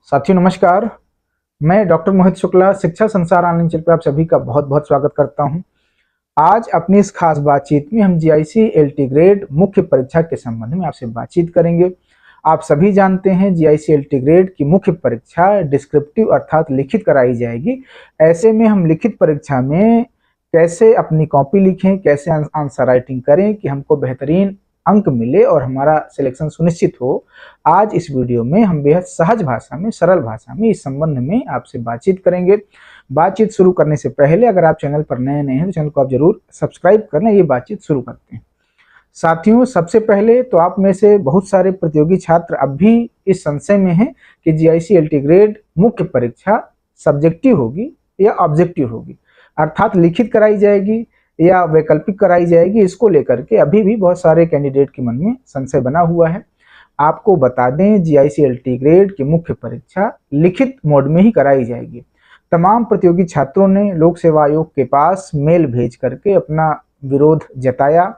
साथियों नमस्कार। मैं डॉक्टर मोहित शुक्ला शिक्षा संसार ऑनलाइन चैनल पर आप सभी का बहुत बहुत स्वागत करता हूं। आज अपनी इस खास बातचीत में हम जीआईसी एलटी ग्रेड मुख्य परीक्षा के संबंध में आपसे बातचीत करेंगे। आप सभी जानते हैं जीआईसी एलटी ग्रेड की मुख्य परीक्षा डिस्क्रिप्टिव अर्थात लिखित कराई जाएगी। ऐसे में हम लिखित परीक्षा में कैसे अपनी कॉपी लिखें, कैसे आंसर राइटिंग करें कि हमको बेहतरीन अंक मिले और हमारा सिलेक्शन सुनिश्चित हो, आज इस वीडियो में हम बेहद सहज भाषा में, सरल भाषा में इस संबंध में आपसे बातचीत करेंगे। बातचीत शुरू करने से पहले अगर आप चैनल पर नए हैं तो चैनल को आप जरूर सब्सक्राइब कर लें। ये बातचीत शुरू करते हैं। साथियों, सबसे पहले तो आप में से बहुत सारे प्रतियोगी छात्र अब भी इस संशय में हैं कि जीआईसी एलटी ग्रेड मुख्य परीक्षा सब्जेक्टिव होगी या ऑब्जेक्टिव होगी, अर्थात लिखित कराई जाएगी या वैकल्पिक कराई जाएगी। इसको लेकर के अभी भी बहुत सारे कैंडिडेट के मन में संशय बना हुआ है। आपको बता दें, जीआईसी एलटी ग्रेड की मुख्य परीक्षा लिखित मोड में ही कराई जाएगी। तमाम प्रतियोगी छात्रों ने लोक सेवा आयोग के पास मेल भेज करके अपना विरोध जताया।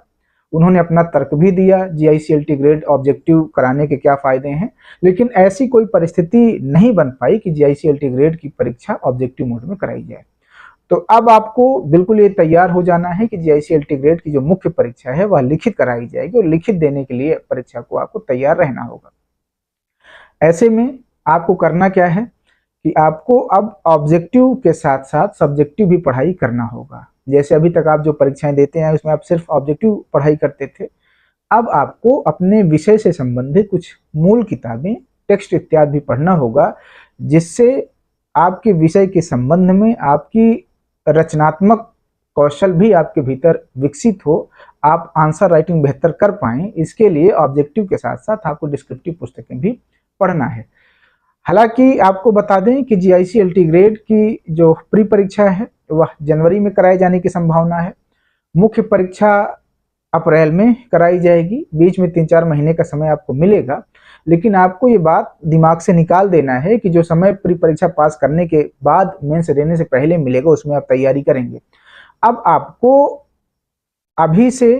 उन्होंने अपना तर्क भी दिया जीआईसी एलटी ग्रेड ऑब्जेक्टिव कराने के क्या फायदे हैं, लेकिन ऐसी कोई परिस्थिति नहीं बन पाई कि जीआईसी एलटी ग्रेड की परीक्षा ऑब्जेक्टिव मोड में कराई जाए। तो अब आपको बिल्कुल ये तैयार हो जाना है कि जीआईसी एलटी ग्रेड की जो मुख्य परीक्षा है वह लिखित कराई जाएगी और लिखित देने के लिए परीक्षा को आपको तैयार रहना होगा। ऐसे में आपको करना क्या है कि आपको अब ऑब्जेक्टिव के साथ साथ सब्जेक्टिव भी पढ़ाई करना होगा। जैसे अभी तक आप जो परीक्षाएं देते हैं उसमें आप सिर्फ ऑब्जेक्टिव पढ़ाई करते थे, अब आपको अपने विषय से संबंधित कुछ मूल किताबें, टेक्स्ट इत्यादि भी पढ़ना होगा, जिससे आपके विषय के संबंध में आपकी रचनात्मक कौशल भी आपके भीतर विकसित हो, आप आंसर राइटिंग बेहतर कर पाएं। इसके लिए ऑब्जेक्टिव के साथ साथ आपको डिस्क्रिप्टिव पुस्तकें भी पढ़ना है। हालांकि आपको बता दें कि जीआईसी एलटी ग्रेड की जो प्री परीक्षा है वह जनवरी में कराए जाने की संभावना है। मुख्य परीक्षा अप्रैल में कराई जाएगी। बीच में 3-4 महीने का समय आपको मिलेगा, लेकिन आपको ये बात दिमाग से निकाल देना है कि जो समय प्री परीक्षा पास करने के बाद मेंस देने से पहले मिलेगा उसमें आप तैयारी करेंगे। अब आपको अभी से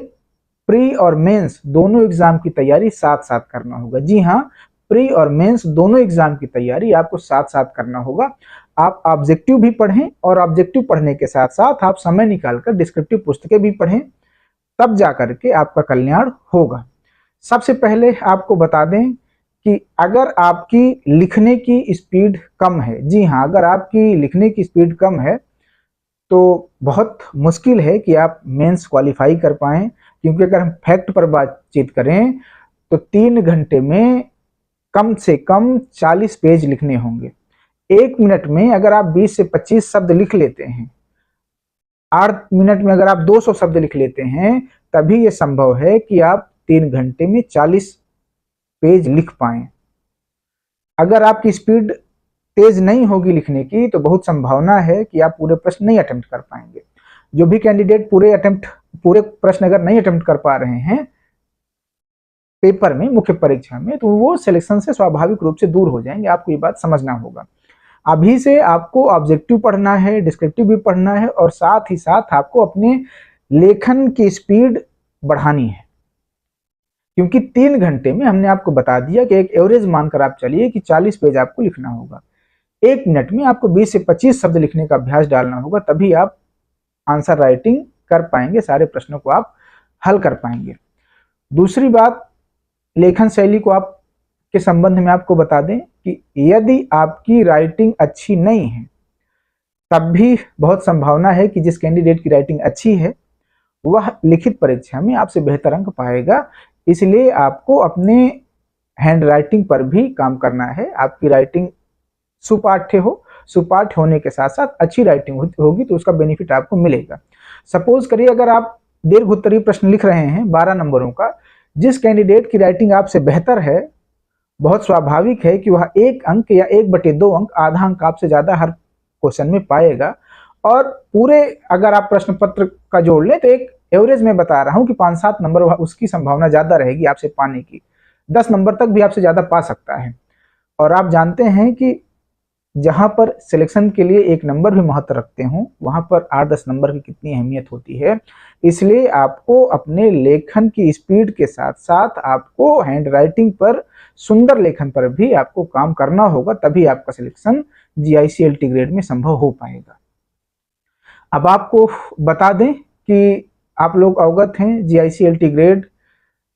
प्री और मेंस दोनों एग्जाम की तैयारी साथ साथ करना होगा। जी हाँ, प्री और मेंस दोनों एग्जाम की तैयारी आपको साथ साथ करना होगा। आप ऑब्जेक्टिव भी पढ़ें और ऑब्जेक्टिव पढ़ने के साथ साथ आप समय निकालकर डिस्क्रिप्टिव पुस्तकें भी पढ़ें, तब जाकर के आपका कल्याण होगा। सबसे पहले आपको बता दें कि अगर आपकी लिखने की स्पीड कम है, जी हाँ, अगर आपकी लिखने की स्पीड कम है तो बहुत मुश्किल है कि आप मेंस क्वालिफाई कर पाएं, क्योंकि अगर हम फैक्ट पर बातचीत करें तो 3 घंटे में कम से कम 40 पेज लिखने होंगे। 1 मिनट में अगर आप 20 से 25 शब्द लिख लेते हैं, 8 मिनट में अगर आप 200 शब्द लिख लेते हैं, तभी यह संभव है कि आप 3 घंटे में 40 पेज लिख पाएं। अगर आपकी स्पीड तेज नहीं होगी लिखने की तो बहुत संभावना है कि आप पूरे प्रश्न नहीं अटेम्प्ट कर पाएंगे। जो भी कैंडिडेट पूरे प्रश्न अगर नहीं अटेम्प्ट कर पा रहे हैं पेपर में, मुख्य परीक्षा में, तो वो सिलेक्शन से स्वाभाविक रूप से दूर हो जाएंगे। आपको ये बात समझना होगा। अभी से आपको ऑब्जेक्टिव पढ़ना है, डिस्क्रिप्टिव भी पढ़ना है और साथ ही साथ आपको अपने लेखन की स्पीड बढ़ानी है, क्योंकि 3 घंटे में हमने आपको बता दिया कि एक एवरेज मानकर आप चलिए कि 40 पेज आपको लिखना होगा। 1 मिनट में आपको 20 से 25 शब्द लिखने का अभ्यास डालना होगा, तभी आप आंसर राइटिंग कर पाएंगे, सारे प्रश्नों को आप हल कर पाएंगे। दूसरी बात, लेखन शैली को आप के संबंध में आपको बता दें कि यदि आपकी राइटिंग अच्छी नहीं है तब भी बहुत संभावना है कि जिस कैंडिडेट की राइटिंग अच्छी है वह लिखित परीक्षा में आपसे बेहतर अंक पाएगा। इसलिए आपको अपने हैंड राइटिंग पर भी काम करना है। आपकी राइटिंग सुपाठ्य हो, सुपाठ्य होने के साथ साथ अच्छी राइटिंग होगी तो उसका बेनिफिट आपको मिलेगा। सपोज करिए अगर आप दीर्घ उत्तरीय प्रश्न लिख रहे हैं 12 नंबरों का, जिस कैंडिडेट की राइटिंग आपसे बेहतर है, बहुत स्वाभाविक है कि वह 1 अंक या 1/2 अंक, आधा अंक आपसे ज्यादा हर क्वेश्चन में पाएगा। और पूरे अगर आप प्रश्न पत्र का जोड़ लें तो एक एवरेज में बता रहा हूं कि 5-7 नंबर उसकी संभावना ज्यादा रहेगी आपसे पाने की। 10 नंबर तक भी आपसे ज्यादा पा सकता है। और आप जानते हैं कि जहां पर सिलेक्शन के लिए एक नंबर भी महत्व रखते हों, वहां पर 8-10 नंबर की कितनी अहमियत होती है। इसलिए आपको अपने लेखन की स्पीड के साथ साथ आपको हैंड राइटिंग पर, सुंदर लेखन पर भी आपको काम करना होगा, तभी आपका सिलेक्शन GICLT ग्रेड में संभव हो पाएगा। अब आपको बता दें कि आप लोग अवगत हैं, GICLT ग्रेड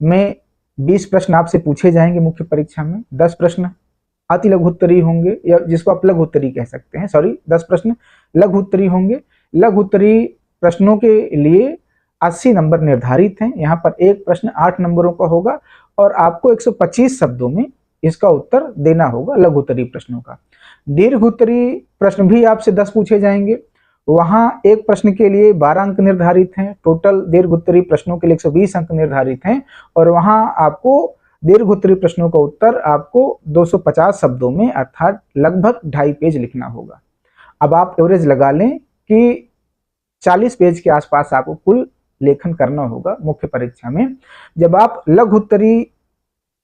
में 20 प्रश्न आपसे पूछे जाएंगे मुख्य परीक्षा में। 10 प्रश्न अति लघु उत्तरीय होंगे, या जिसको आप लघु उत्तरीय कह सकते हैं, सॉरी 10 प्रश्न लघु उत्तरीय होंगे। लघु उत्तरीय प्रश्नों के लिए 80 नंबर निर्धारित हैं। यहाँ पर एक प्रश्न 8 नंबरों का होगा और आपको 125 शब्दों में इसका उत्तर देना होगा लघु उत्तरीय प्रश्नों का। दीर्घ उत्तरीय प्रश्न भी आपसे 10 पूछे जाएंगे। वहां एक प्रश्न के लिए 12 अंक निर्धारित हैं। टोटल दीर्घ उत्तरीय प्रश्नों के लिए 120 अंक निर्धारित हैं और वहां आपको दीर्घ उत्तरीय प्रश्नों का उत्तर आपको 250 शब्दों में, अर्थात लगभग 2.5 पेज लिखना होगा। अब आप एवरेज लगा लें कि 40 पेज के आसपास आपको कुल लेखन करना होगा मुख्य परीक्षा में। जब आप लघु उत्तरीय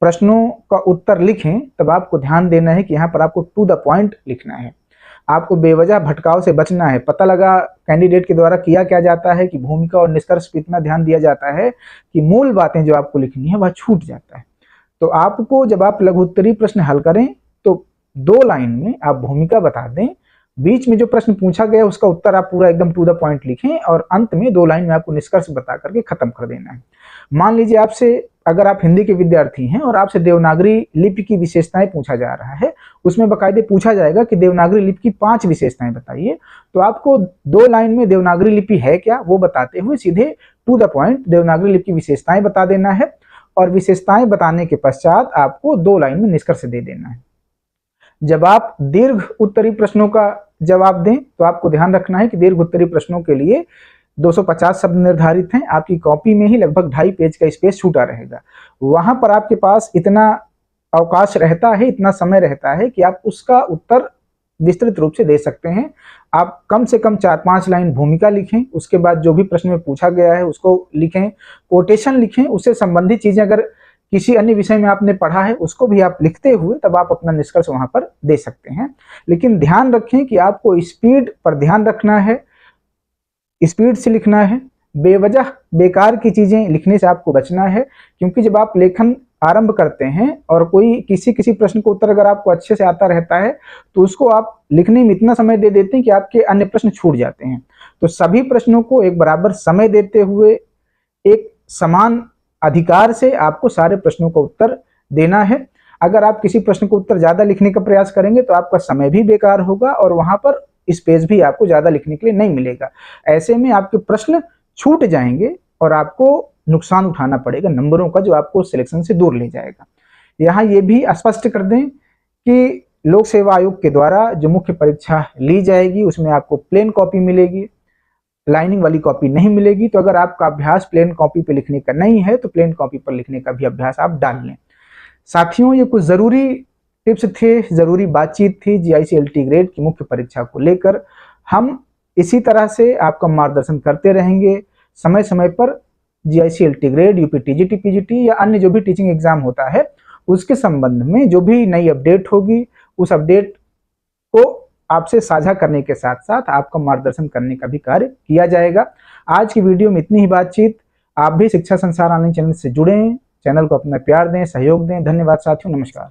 प्रश्नों का उत्तर लिखें तब आपको ध्यान देना है कि यहाँ पर आपको टू द पॉइंट लिखना है। आपको बेवजह भटकाव से बचना है। पता लगा कैंडिडेट के द्वारा किया क्या जाता है कि भूमिका और निष्कर्ष पर इतना ध्यान दिया जाता है कि मूल बातें जो आपको लिखनी है वह छूट जाता है। तो आपको जब आप लघु उत्तरीय प्रश्न हल करें तो 2 लाइन में आप भूमिका बता दें, बीच में जो प्रश्न पूछा गया उसका उत्तर आप पूरा एकदम टू द पॉइंट लिखें और अंत में 2 लाइन में आपको निष्कर्ष बता करके खत्म कर देना है। मान लीजिए आपसे, अगर आप हिंदी के विद्यार्थी हैं और आपसे देवनागरी लिपि की विशेषताएं पूछा जा रहा है, उसमें बाकायदे पूछा जाएगा कि देवनागरी लिपि की 5 विशेषताएं बताइए, तो आपको 2 लाइन में देवनागरी लिपि है क्या वो बताते हुए सीधे टू द पॉइंट देवनागरी लिपि की विशेषताएं बता देना है और विशेषताएं बताने के पश्चात आपको 2 लाइन में निष्कर्ष दे देना है। जब आप दीर्घ उत्तरीय प्रश्नों का जवाब दें तो आपको ध्यान रखना है कि दीर्घ उत्तरीय प्रश्नों के लिए 250 शब्द निर्धारित हैं। आपकी कॉपी में ही लगभग 2.5 पेज का स्पेस छूटा रहेगा। वहां पर आपके पास इतना अवकाश रहता है, इतना समय रहता है कि आप उसका उत्तर विस्तृत रूप से दे सकते हैं। आप कम से कम 4-5 लाइन भूमिका लिखें, उसके बाद जो भी प्रश्न में पूछा गया है उसको लिखें, कोटेशन लिखें, उससे संबंधित चीजें अगर किसी अन्य विषय में आपने पढ़ा है उसको भी आप लिखते हुए तब आप अपना निष्कर्ष वहां पर दे सकते हैं। लेकिन ध्यान रखें कि आपको स्पीड पर ध्यान रखना है, स्पीड से लिखना है। बेवजह बेकार की चीजें लिखने से आपको बचना है, क्योंकि जब आप लेखन आरंभ करते हैं और कोई किसी प्रश्न का उत्तर अगर आपको अच्छे से आता रहता है तो उसको आप लिखने में इतना समय दे देते हैं कि आपके अन्य प्रश्न छूट जाते हैं। तो सभी प्रश्नों को एक बराबर समय देते हुए एक समान अधिकार से आपको सारे प्रश्नों का उत्तर देना है। अगर आप किसी प्रश्न को उत्तर ज्यादा लिखने का प्रयास करेंगे तो आपका समय भी बेकार होगा और वहां पर स्पेस भी आपको ज्यादा लिखने के लिए नहीं मिलेगा। ऐसे में आपके प्रश्न छूट जाएंगे और आपको नुकसान उठाना पड़ेगा नंबरों का, जो आपको सिलेक्शन से दूर ले जाएगा। यहाँ ये भी स्पष्ट कर दें कि लोक सेवा आयोग के द्वारा जो मुख्य परीक्षा ली जाएगी उसमें आपको प्लेन कॉपी मिलेगी, लाइनिंग वाली कॉपी नहीं मिलेगी। तो अगर आपका अभ्यास प्लेन कॉपी पे लिखने का नहीं है तो प्लेन कॉपी पर लिखने का भी अभ्यास आप डाल लें। साथियों, ये कुछ जरूरी टिप्स थे, जरूरी बातचीत थी GICLT ग्रेड की मुख्य परीक्षा को लेकर। हम इसी तरह से आपका मार्गदर्शन करते रहेंगे समय समय पर। GICLT grade, UP TGT PGT या अन्य जो भी टीचिंग एग्जाम होता है उसके संबंध में जो भी नई अपडेट होगी उस अपडेट को आपसे साझा करने के साथ साथ आपका मार्गदर्शन करने का भी कार्य किया जाएगा। आज की वीडियो में इतनी ही बातचीत। आप भी शिक्षा संसार ऑनलाइन चैनल से जुड़ें, चैनल को अपना प्यार दें, सहयोग दें। धन्यवाद साथियों, नमस्कार।